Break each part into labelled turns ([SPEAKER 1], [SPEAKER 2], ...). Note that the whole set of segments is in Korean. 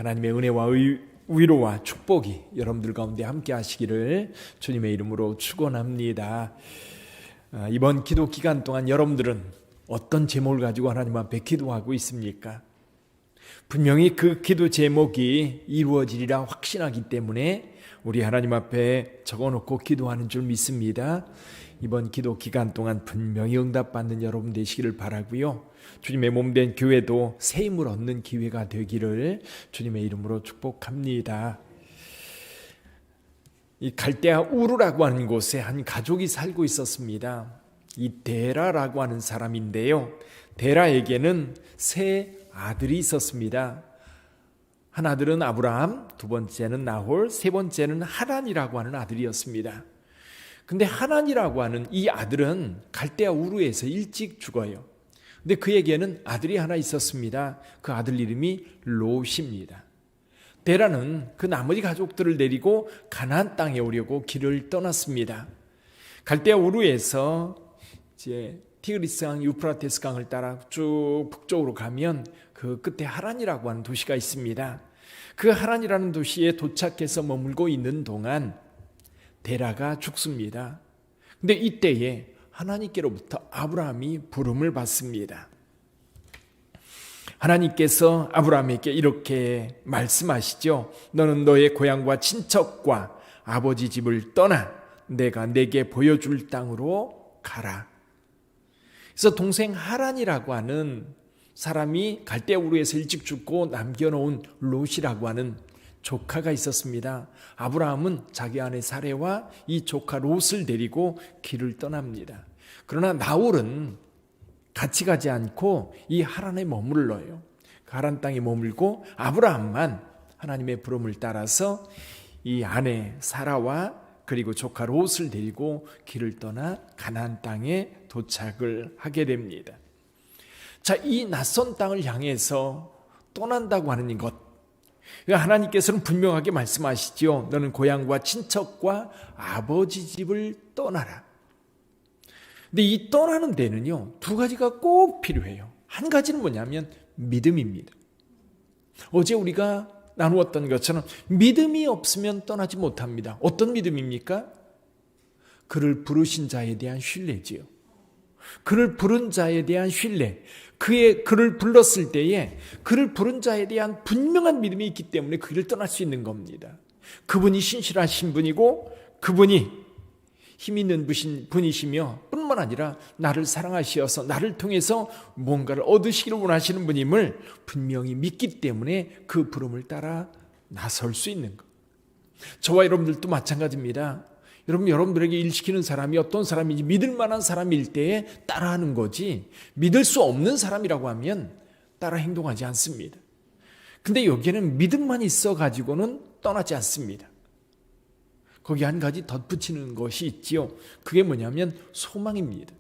[SPEAKER 1] 하나님의 은혜와 위로와 축복이 여러분들 가운데 함께 하시기를 주님의 이름으로 축원합니다. 이번 기도 기간 동안 여러분들은 어떤 제목을 가지고 하나님 앞에 기도하고 있습니까? 분명히 그 기도 제목이 이루어지리라 확신하기 때문에 우리 하나님 앞에 적어놓고 기도하는 줄 믿습니다. 이번 기도 기간 동안 분명히 응답받는 여러분 되시기를 바라고요. 주님의 몸된 교회도 새 힘을 얻는 기회가 되기를 주님의 이름으로 축복합니다. 이 갈대아 우르라고 하는 곳에 한 가족이 살고 있었습니다. 이 데라라고 하는 사람인데요. 데라에게는 세 아들이 있었습니다. 한 아들은 아브라함, 두 번째는 나홀, 세 번째는 하란이라고 하는 아들이었습니다. 근데 하란이라고 하는 이 아들은 갈대아 우르에서 일찍 죽어요. 근데 그에게는 아들이 하나 있었습니다. 그 아들 이름이 롯입니다. 데라는 그 나머지 가족들을 데리고 가나안 땅에 오려고 길을 떠났습니다. 갈대아 우르에서 이제 티그리스강, 유프라테스 강을 따라 쭉 북쪽으로 가면 그 끝에 하란이라고 하는 도시가 있습니다. 그 하란이라는 도시에 도착해서 머물고 있는 동안 데라가 죽습니다. 근데 이때에 하나님께로부터 아브라함이 부름을 받습니다. 하나님께서 아브라함에게 이렇게 말씀하시죠. 너는 너의 고향과 친척과 아버지 집을 떠나 내가 내게 보여줄 땅으로 가라. 그래서 동생 하란이라고 하는 사람이 갈대아 우르에서 일찍 죽고 남겨놓은 롯이라고 하는 조카가 있었습니다. 아브라함은 자기 아내 사레와 이 조카 롯을 데리고 길을 떠납니다. 그러나 나홀은 같이 가지 않고 이 하란에 머물러요. 하란 땅에 머물고 아브라함만 하나님의 부름을 따라서 이 아내 사라와 그리고 조카 롯을 데리고 길을 떠나 가나안 땅에 도착을 하게 됩니다. 자, 이 낯선 땅을 향해서 떠난다고 하는 것, 하나님께서는 분명하게 말씀하시죠. 너는 고향과 친척과 아버지 집을 떠나라. 근데 이 떠나는 데는요, 두 가지가 꼭 필요해요. 한 가지는 뭐냐면 믿음입니다. 어제 우리가 나누었던 것처럼 믿음이 없으면 떠나지 못합니다. 어떤 믿음입니까? 그를 부르신 자에 대한 신뢰지요. 그를 부른 자에 대한 신뢰, 그를 불렀을 때에 그를 부른 자에 대한 분명한 믿음이 있기 때문에 그 길을 떠날 수 있는 겁니다. 그분이 신실하신 분이고 그분이 힘 있는 분이시며 뿐만 아니라 나를 사랑하시어서 나를 통해서 뭔가를 얻으시기를 원하시는 분임을 분명히 믿기 때문에 그 부름을 따라 나설 수 있는 것. 저와 여러분들도 마찬가지입니다. 여러분들에게 일시키는 사람이 어떤 사람인지 믿을 만한 사람일 때에 따라하는 거지, 믿을 수 없는 사람이라고 하면 따라 행동하지 않습니다. 근데 여기에는 믿음만 있어 가지고는 떠나지 않습니다. 거기 한 가지 덧붙이는 것이 있지요. 그게 뭐냐면 소망입니다.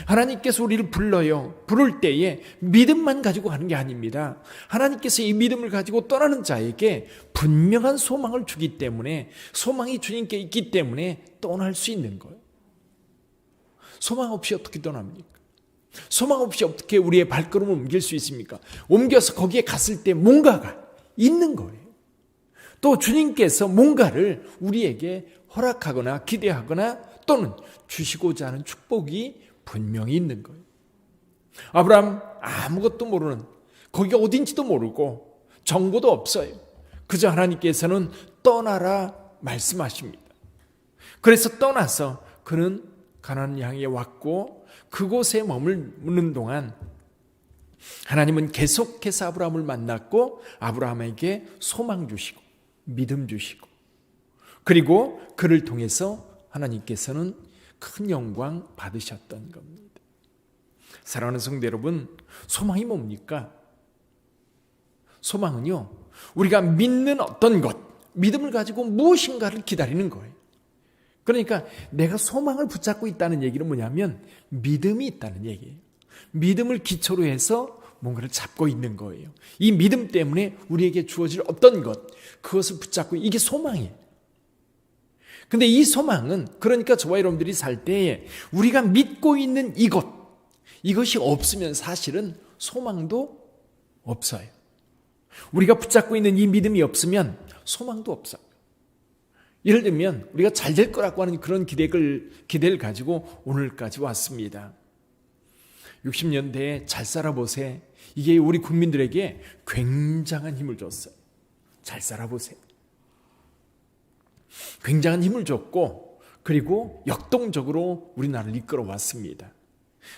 [SPEAKER 1] 하나님께서 우리를 불러요. 부를 때에 믿음만 가지고 가는 게 아닙니다. 하나님께서 이 믿음을 가지고 떠나는 자에게 분명한 소망을 주기 때문에, 소망이 주님께 있기 때문에 떠날 수 있는 거예요. 소망 없이 어떻게 떠납니까? 소망 없이 어떻게 우리의 발걸음을 옮길 수 있습니까? 옮겨서 거기에 갔을 때 뭔가가 있는 거예요. 또 주님께서 뭔가를 우리에게 허락하거나 기대하거나 또는 주시고자 하는 축복이 분명히 있는 거예요. 아브라함 아무것도 모르는, 거기가 어딘지도 모르고 정보도 없어요. 그저 하나님께서는 떠나라 말씀하십니다. 그래서 떠나서 그는 가나안 향해 왔고 그곳에 머무는 동안 하나님은 계속해서 아브라함을 만났고 아브라함에게 소망 주시고 믿음 주시고, 그리고 그를 통해서 하나님께서는 큰 영광 받으셨던 겁니다. 사랑하는 성도 여러분, 소망이 뭡니까? 소망은요, 우리가 믿는 어떤 것, 믿음을 가지고 무엇인가를 기다리는 거예요. 그러니까 내가 소망을 붙잡고 있다는 얘기는 뭐냐면 믿음이 있다는 얘기예요. 믿음을 기초로 해서 뭔가를 잡고 있는 거예요. 이 믿음 때문에 우리에게 주어질 어떤 것, 그것을 붙잡고, 이게 소망이에요. 근데 이 소망은, 그러니까 저와 여러분들이 살 때에 우리가 믿고 있는 이것이 없으면 사실은 소망도 없어요. 우리가 붙잡고 있는 이 믿음이 없으면 소망도 없어요. 예를 들면 우리가 잘 될 거라고 하는 그런 기대를 가지고 오늘까지 왔습니다. 60년대에 잘 살아보세. 이게 우리 국민들에게 굉장한 힘을 줬어요. 잘 살아보세. 굉장한 힘을 줬고 그리고 역동적으로 우리나라를 이끌어 왔습니다.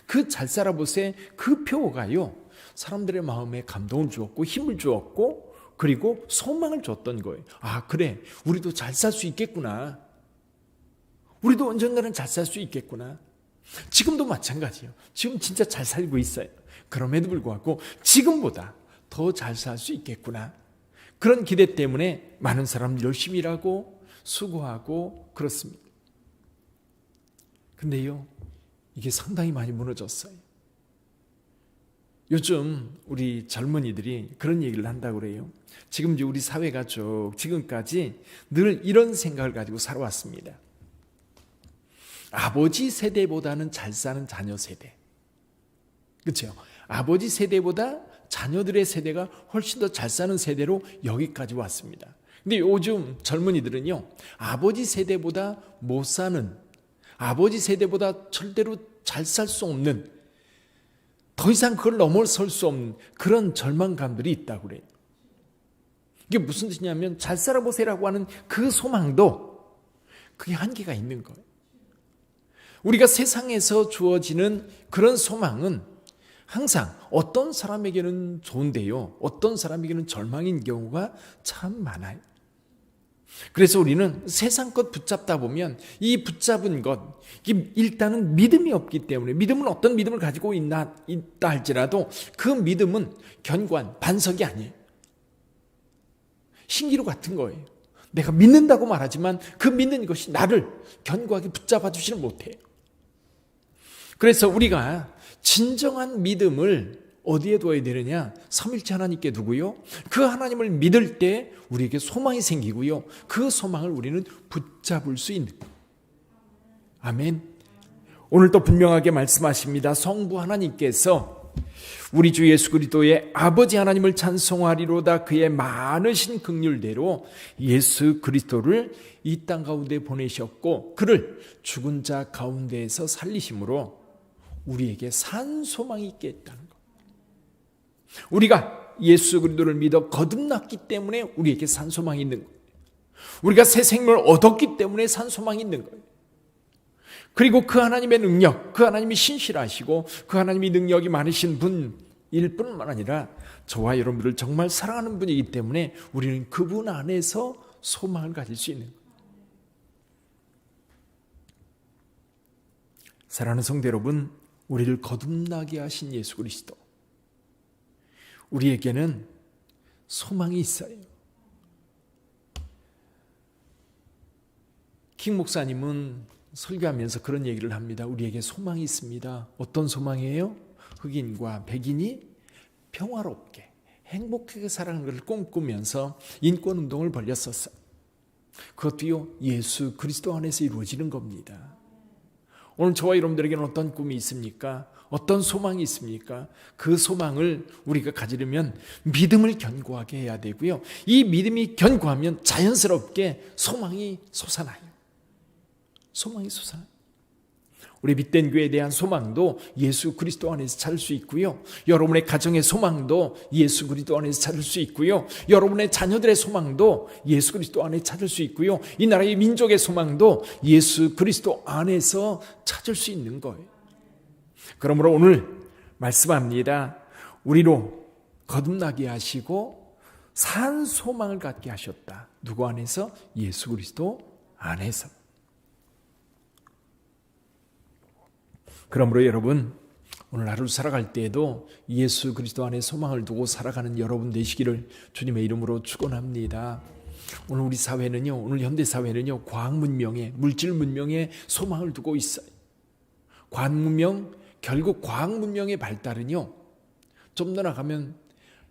[SPEAKER 1] 그 잘 살아보세 그 표어가요. 사람들의 마음에 감동을 주었고 힘을 주었고 그리고 소망을 줬던 거예요. 아, 그래. 우리도 잘 살 수 있겠구나. 우리도 언젠가는 잘 살 수 있겠구나. 지금도 마찬가지예요. 지금 진짜 잘 살고 있어요. 그럼에도 불구하고 지금보다 더 잘 살 수 있겠구나. 그런 기대 때문에 많은 사람 열심히 일하고 수고하고 그렇습니다. 근데요, 이게 상당히 많이 무너졌어요. 요즘 우리 젊은이들이 그런 얘기를 한다고 그래요. 지금 우리 사회가 쭉 지금까지 늘 이런 생각을 가지고 살아왔습니다. 아버지 세대보다는 잘 사는 자녀 세대. 그렇죠? 아버지 세대보다 자녀들의 세대가 훨씬 더 잘 사는 세대로 여기까지 왔습니다. 근데 요즘 젊은이들은요, 아버지 세대보다 못 사는, 아버지 세대보다 절대로 잘 살 수 없는, 더 이상 그걸 넘어설 수 없는 그런 절망감들이 있다고 그래요. 이게 무슨 뜻이냐면 잘 살아보세요라고 하는 그 소망도 그게 한계가 있는 거예요. 우리가 세상에서 주어지는 그런 소망은 항상 어떤 사람에게는 좋은데요, 어떤 사람에게는 절망인 경우가 참 많아요. 그래서 우리는 세상 것 붙잡다 보면 이 붙잡은 것, 일단은 믿음이 없기 때문에, 믿음은 어떤 믿음을 가지고 있다 할지라도 그 믿음은 견고한 반석이 아니에요. 신기루 같은 거예요. 내가 믿는다고 말하지만 그 믿는 것이 나를 견고하게 붙잡아 주지는 못해요. 그래서 우리가 진정한 믿음을 어디에 둬야 되느냐? 삼위일체 하나님께 두고요. 그 하나님을 믿을 때 우리에게 소망이 생기고요. 그 소망을 우리는 붙잡을 수 있는 거예요. 아멘. 오늘 또 분명하게 말씀하십니다. 성부 하나님께서 우리 주 예수 그리스도의 아버지 하나님을 찬송하리로다. 그의 많으신 긍휼대로 예수 그리스도를 이 땅 가운데 보내셨고 그를 죽은 자 가운데에서 살리심으로 우리에게 산 소망이 있게 했다는 것. 우리가 예수 그리스도를 믿어 거듭났기 때문에 우리에게 산 소망이 있는 거예요. 우리가 새 생명을 얻었기 때문에 산 소망이 있는 거예요. 그리고 그 하나님의 능력, 그 하나님이 신실하시고 그 하나님이 능력이 많으신 분일 뿐만 아니라 저와 여러분들을 정말 사랑하는 분이기 때문에 우리는 그분 안에서 소망을 가질 수 있는 거예요. 사랑하는 성도 여러분, 우리를 거듭나게 하신 예수 그리스도, 우리에게는 소망이 있어요. 킹 목사님은 설교하면서 그런 얘기를 합니다. 우리에게 소망이 있습니다. 어떤 소망이에요? 흑인과 백인이 평화롭게 행복하게 살아가는 것을 꿈꾸면서 인권운동을 벌였었어요. 그것도요, 예수 그리스도 안에서 이루어지는 겁니다. 오늘 저와 여러분들에게는 어떤 꿈이 있습니까? 어떤 소망이 있습니까? 그 소망을 우리가 가지려면 믿음을 견고하게 해야 되고요. 이 믿음이 견고하면 자연스럽게 소망이 솟아나요. 소망이 솟아나요. 우리 믿된 교회에 대한 소망도 예수 그리스도 안에서 찾을 수 있고요. 여러분의 가정의 소망도 예수 그리스도 안에서 찾을 수 있고요. 여러분의 자녀들의 소망도 예수 그리스도 안에 찾을 수 있고요. 이 나라의 민족의 소망도 예수 그리스도 안에서 찾을 수 있는 거예요. 그러므로 오늘 말씀합니다. 우리로 거듭나게 하시고 산 소망을 갖게 하셨다. 누구 안에서? 예수 그리스도 안에서. 그러므로 여러분, 오늘 하루 살아갈 때에도 예수 그리스도 안에 소망을 두고 살아가는 여러분 되시기를 주님의 이름으로 축원합니다. 오늘 우리 사회는요, 오늘 현대 사회는요, 과학 문명에, 물질 문명에 소망을 두고 있어요. 과학 문명, 결국 과학 문명의 발달은요, 좀 더 나가면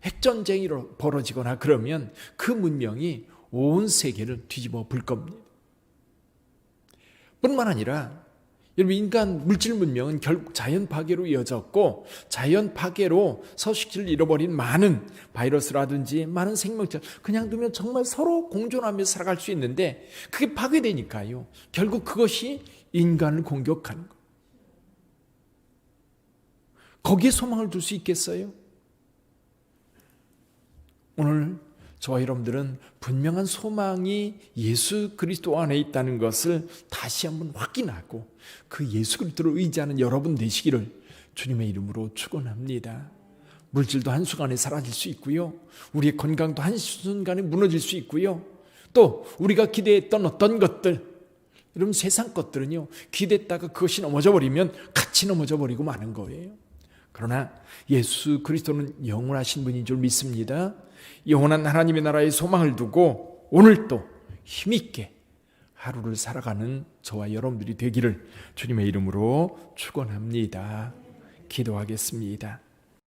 [SPEAKER 1] 핵전쟁이 벌어지거나 그러면 그 문명이 온 세계를 뒤집어 볼 겁니다. 뿐만 아니라 여러분, 인간 물질 문명은 결국 자연 파괴로 이어졌고, 자연 파괴로 서식지를 잃어버린 많은 바이러스라든지 많은 생명체, 그냥 두면 정말 서로 공존하며 살아갈 수 있는데 그게 파괴되니까요, 결국 그것이 인간을 공격하는 거예요. 거기에 소망을 둘 수 있겠어요? 오늘 저와 여러분들은 분명한 소망이 예수 그리스도 안에 있다는 것을 다시 한번 확인하고 그 예수 그리스도를 의지하는 여러분 되시기를 주님의 이름으로 축원합니다. 물질도 한순간에 사라질 수 있고요, 우리의 건강도 한순간에 무너질 수 있고요, 또 우리가 기대했던 어떤 것들, 여러분 세상 것들은요, 기대했다가 그것이 넘어져 버리면 같이 넘어져 버리고 마는 거예요. 그러나 예수 그리스도는 영원하신 분인 줄 믿습니다. 영원한 하나님의 나라에 소망을 두고 오늘도 힘있게 하루를 살아가는 저와 여러분들이 되기를 주님의 이름으로 축원합니다. 기도하겠습니다.